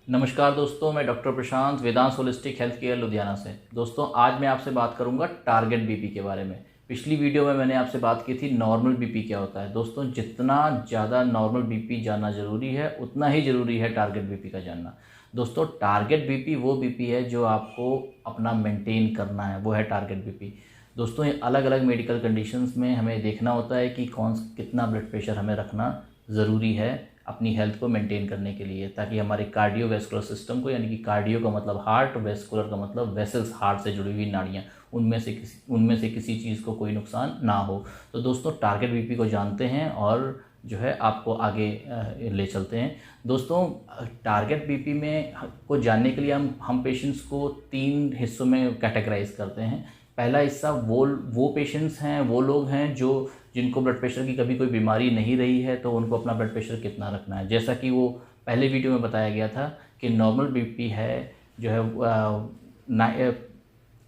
नमस्कार दोस्तों, मैं डॉक्टर प्रशांत वेदांत होलिस्टिक हेल्थ केयर लुधियाना से। दोस्तों, आज मैं आपसे बात करूंगा टारगेट बीपी के बारे में। पिछली वीडियो में मैंने आपसे बात की थी नॉर्मल बीपी क्या होता है। दोस्तों, जितना ज़्यादा नॉर्मल बीपी जानना ज़रूरी है उतना ही ज़रूरी है टारगेट बीपी का जानना। दोस्तों, टारगेट बीपी वो बीपी है जो आपको अपना मेंटेन करना है, वो है टारगेट बीपी। दोस्तों, ये अलग अलग मेडिकल कंडीशंस में हमें देखना होता है कि कितना ब्लड प्रेशर हमें रखना ज़रूरी है अपनी हेल्थ को मेंटेन करने के लिए, ताकि हमारे कार्डियोवैस्कुलर सिस्टम को, यानी कि कार्डियो का मतलब हार्ट, वैस्कुलर का मतलब वेसल्स, हार्ट से जुड़ी हुई नाड़ियाँ, उनमें से किसी चीज़ को कोई नुकसान ना हो। तो दोस्तों, टारगेट बीपी को जानते हैं और जो है आपको आगे ले चलते हैं। दोस्तों, टारगेट बीपी में को जानने के लिए हम पेशेंट्स को 3 हिस्सों में कैटेगराइज करते हैं। पहला हिस्सा वो पेशेंट्स हैं, वो लोग हैं जिनको ब्लड प्रेशर की कभी कोई बीमारी नहीं रही है, तो उनको अपना ब्लड प्रेशर कितना रखना है। जैसा कि वो पहले वीडियो में बताया गया था कि नॉर्मल बीपी है जो है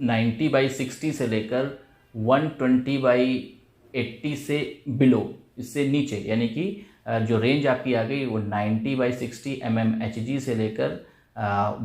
90/60 से लेकर 120/80 से बिलो, इससे नीचे, यानी कि जो रेंज आपकी आ गई वो 90/60 mmHg से लेकर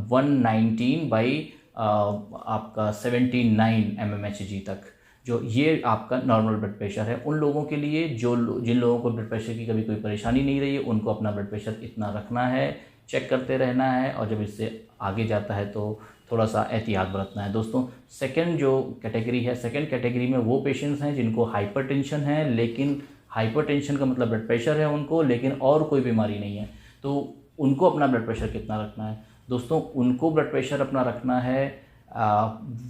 119 बाई आपका 79 mmHg तक, जो ये आपका नॉर्मल ब्लड प्रेशर है। उन लोगों के लिए जिन लोगों को ब्लड प्रेशर की कभी कोई परेशानी नहीं रही है, उनको अपना ब्लड प्रेशर इतना रखना है, चेक करते रहना है, और जब इससे आगे जाता है तो थोड़ा सा एहतियात बरतना है। दोस्तों, सेकंड जो कैटेगरी है, सेकंड कैटेगरी में वो पेशेंट्स हैं जिनको हाइपरटेंशन है, लेकिन हाइपरटेंशन का मतलब ब्लड प्रेशर है उनको, लेकिन और कोई बीमारी नहीं है। तो उनको अपना ब्लड प्रेशर कितना रखना है? दोस्तों, उनको ब्लड प्रेशर अपना रखना है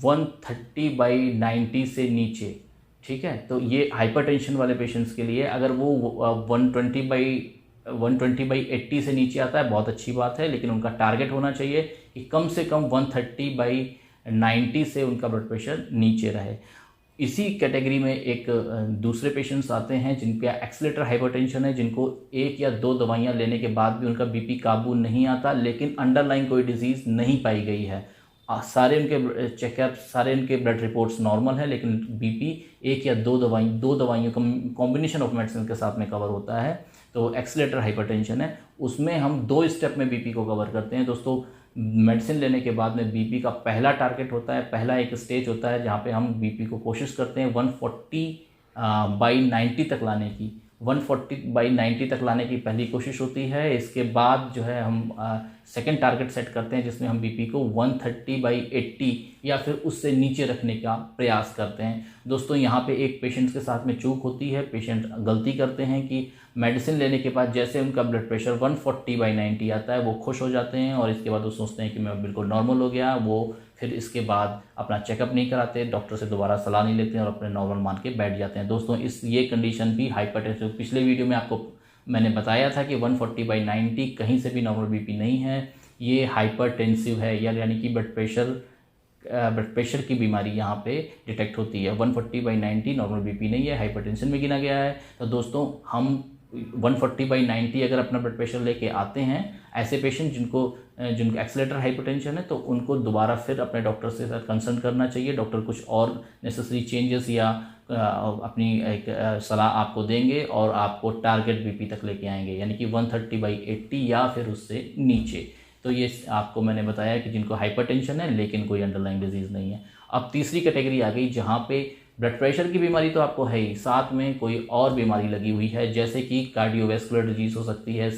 130/90 से नीचे। ठीक है, तो ये हाइपरटेंशन वाले पेशेंट्स के लिए, अगर वो 120/80 से नीचे आता है बहुत अच्छी बात है, लेकिन उनका टारगेट होना चाहिए कि कम से कम 130/90 से उनका ब्लड प्रेशर नीचे रहे। इसी कैटेगरी में एक दूसरे पेशेंट्स आते हैं जिनका एक्सेलेटर हाइपरटेंशन है, जिनको 1 या 2 दवाइयाँ लेने के बाद भी उनका बीपी काबू नहीं आता, लेकिन अंडरलाइन कोई डिजीज़ नहीं पाई गई है। सारे उनके चेकअप, सारे उनके ब्लड रिपोर्ट्स नॉर्मल है, लेकिन बीपी 1 या 2 दवाइयों का कॉम्बिनेशन ऑफ मेडिसिन के साथ में कवर होता है। तो एक्सेलेटर हाइपरटेंशन है, उसमें हम 2 स्टेप में बीपी को कवर करते हैं। दोस्तों, मेडिसिन लेने के बाद में बीपी का पहला टारगेट होता है, पहला एक स्टेज होता है जहाँ पे हम बीपी को कोशिश करते हैं 140/90 तक लाने की। 140/90 तक लाने की पहली कोशिश होती है। इसके बाद जो है हम सेकंड टारगेट सेट करते हैं, जिसमें हम बीपी को 130/80 या फिर उससे नीचे रखने का प्रयास करते हैं। दोस्तों, यहाँ पे एक पेशेंट्स के साथ में चूक होती है। पेशेंट गलती करते हैं कि मेडिसिन लेने के बाद जैसे उनका ब्लड प्रेशर 140/90 आता है, वो खुश हो जाते हैं और इसके बाद वो सोचते हैं कि मैं बिल्कुल नॉर्मल हो गया। वो फिर इसके बाद अपना चेकअप नहीं कराते, डॉक्टर से दोबारा सलाह नहीं लेते और अपने नॉर्मल मान के बैठ जाते हैं। दोस्तों, ये कंडीशन भी हाइपरटेंसिव, पिछले वीडियो में आपको मैंने बताया था कि 140/90 कहीं से भी नॉर्मल बीपी नहीं है, ये हाइपरटेंसिव है, यानी कि ब्लड प्रेशर की बीमारी यहाँ पे डिटेक्ट होती है। 140/90 नॉर्मल बीपी नहीं है, हाइपरटेंशन में गिना गया है। तो दोस्तों, हम 140/90 अगर अपना ब्लड प्रेशर लेके आते हैं, ऐसे पेशेंट जिनको एक्सेलेटर हाइपरटेंशन है, तो उनको दोबारा फिर अपने डॉक्टर से साथ कंसल्ट करना चाहिए। डॉक्टर कुछ और नेसेसरी चेंजेस या अपनी एक सलाह आपको देंगे और आपको टारगेट बीपी तक लेके आएंगे, यानी कि 130/80 या फिर उससे नीचे। तो ये आपको मैंने बताया कि जिनको हाइपरटेंशन है लेकिन कोई अंडरलाइंग डिजीज़ नहीं है। अब तीसरी कैटेगरी आ गई जहाँ पे ब्लड प्रेशर की बीमारी तो आपको है ही, साथ में कोई और बीमारी लगी हुई है, जैसे कि कार्डियोवैस्कुलर डिजीज़ हो सकती है,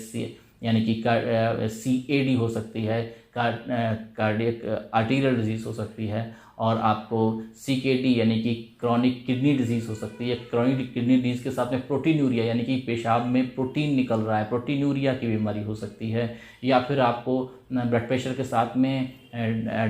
यानी कि CAD हो सकती है, कार्डियक आर्टीरियल डिजीज़ हो सकती है, और आपको CKD यानी कि क्रॉनिक किडनी डिजीज़ हो सकती है। क्रॉनिक किडनी डिजीज़ के साथ में प्रोटीनूरिया, यानी कि पेशाब में प्रोटीन निकल रहा है, प्रोटीनूरिया की बीमारी हो सकती है। या फिर आपको ब्लड प्रेशर के साथ में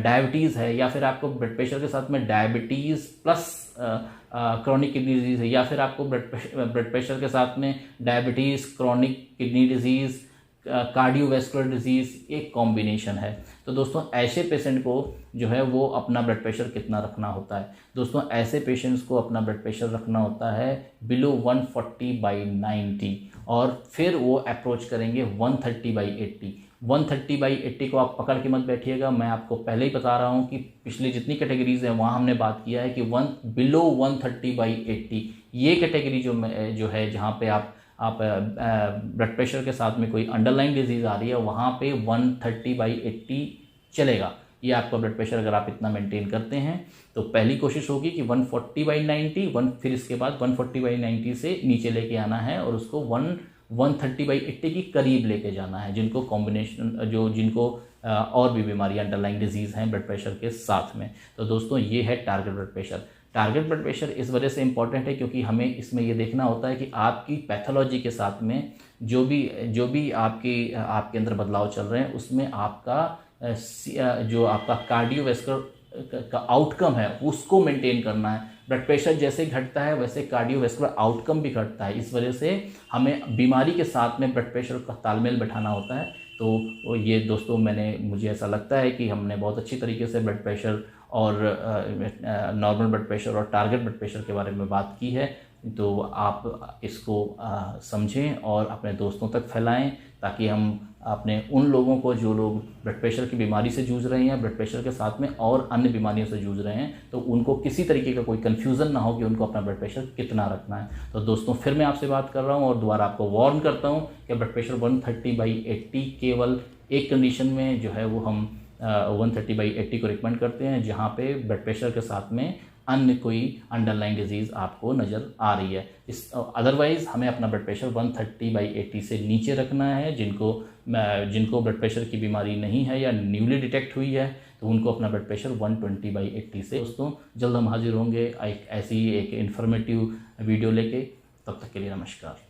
डायबिटीज़ है, या फिर आपको ब्लड प्रेशर के साथ में diabetes plus chronic kidney disease है, या फिर आपको ब्लड प्रेशर के साथ में diabetes, chronic kidney disease, cardiovascular disease, एक कॉम्बिनेशन है। तो दोस्तों, ऐसे पेशेंट को जो है वो अपना ब्लड प्रेशर कितना रखना होता है? दोस्तों, ऐसे पेशेंट्स को अपना ब्लड प्रेशर रखना होता है बिलो 140/90, और फिर वो अप्रोच करेंगे 130/80। 130/80 को आप पकड़ के मत बैठिएगा, मैं आपको पहले ही बता रहा हूँ कि पिछली जितनी कैटेगरीज हैं वहाँ हमने बात किया है कि बिलो 130/80 ये कैटेगरी जो है, जहाँ पे आप आप ब्लड प्रेशर के साथ में कोई अंडरलाइन डिजीज़ आ रही है, वहाँ पे 130/80 चलेगा। ये आपका ब्लड प्रेशर अगर आप इतना मेंटेन करते हैं तो पहली कोशिश होगी कि 140/90, फिर इसके बाद 140/90 से नीचे लेके आना है और उसको 130/80 की करीब लेके जाना है, जिनको कॉम्बिनेशन जिनको और भी बीमारी अंडरलाइन डिजीज़ हैं ब्लड प्रेशर के साथ में। तो दोस्तों ये है target blood pressure. Target blood pressure इस वजह से इंपॉर्टेंट है क्योंकि हमें इसमें ये देखना होता है कि आपकी पैथोलॉजी के साथ में जो भी आपके अंदर बदलाव चल रहे हैं उसमें आपका जो आपका कार्डियोवैस्कुलर का आउटकम है उसको मेंटेन करना है। ब्लड प्रेशर जैसे घटता है वैसे कार्डियोवैस्कुलर आउटकम भी घटता है। इस वजह से हमें बीमारी के साथ में ब्लड प्रेशर का तालमेल बैठाना होता है। तो ये दोस्तों मुझे ऐसा लगता है कि हमने बहुत अच्छी तरीके से ब्लड प्रेशर और नॉर्मल ब्लड प्रेशर और टारगेट ब्लड प्रेशर के बारे में बात की है। तो आप इसको समझें और अपने दोस्तों तक फैलाएं ताकि हम अपने उन लोगों को जो लोग ब्लड प्रेशर की बीमारी से जूझ रहे हैं, ब्लड प्रेशर के साथ में और अन्य बीमारियों से जूझ रहे हैं, तो उनको किसी तरीके का कोई कन्फ्यूज़न ना हो कि उनको अपना ब्लड प्रेशर कितना रखना है। तो दोस्तों फिर मैं आपसे बात कर रहा हूँ और दोबारा आपको वार्न करता हूँ कि ब्लड प्रेशर 130/80 केवल एक कंडीशन में जो है वो हम 130/80 को रिकमेंड करते हैं, जहाँ पे ब्लड प्रेशर के साथ में अन्य कोई अंडरलाइन डिजीज़ आपको नज़र आ रही है। अदरवाइज़ हमें अपना ब्लड प्रेशर 130/80 से नीचे रखना है। जिनको ब्लड प्रेशर की बीमारी नहीं है या न्यूली डिटेक्ट हुई है तो उनको अपना ब्लड प्रेशर 120/80 से। दोस्तों जल्द हम हाजिर होंगे एक ऐसी एक इन्फॉर्मेटिव वीडियो लेके। तब तक के लिए नमस्कार।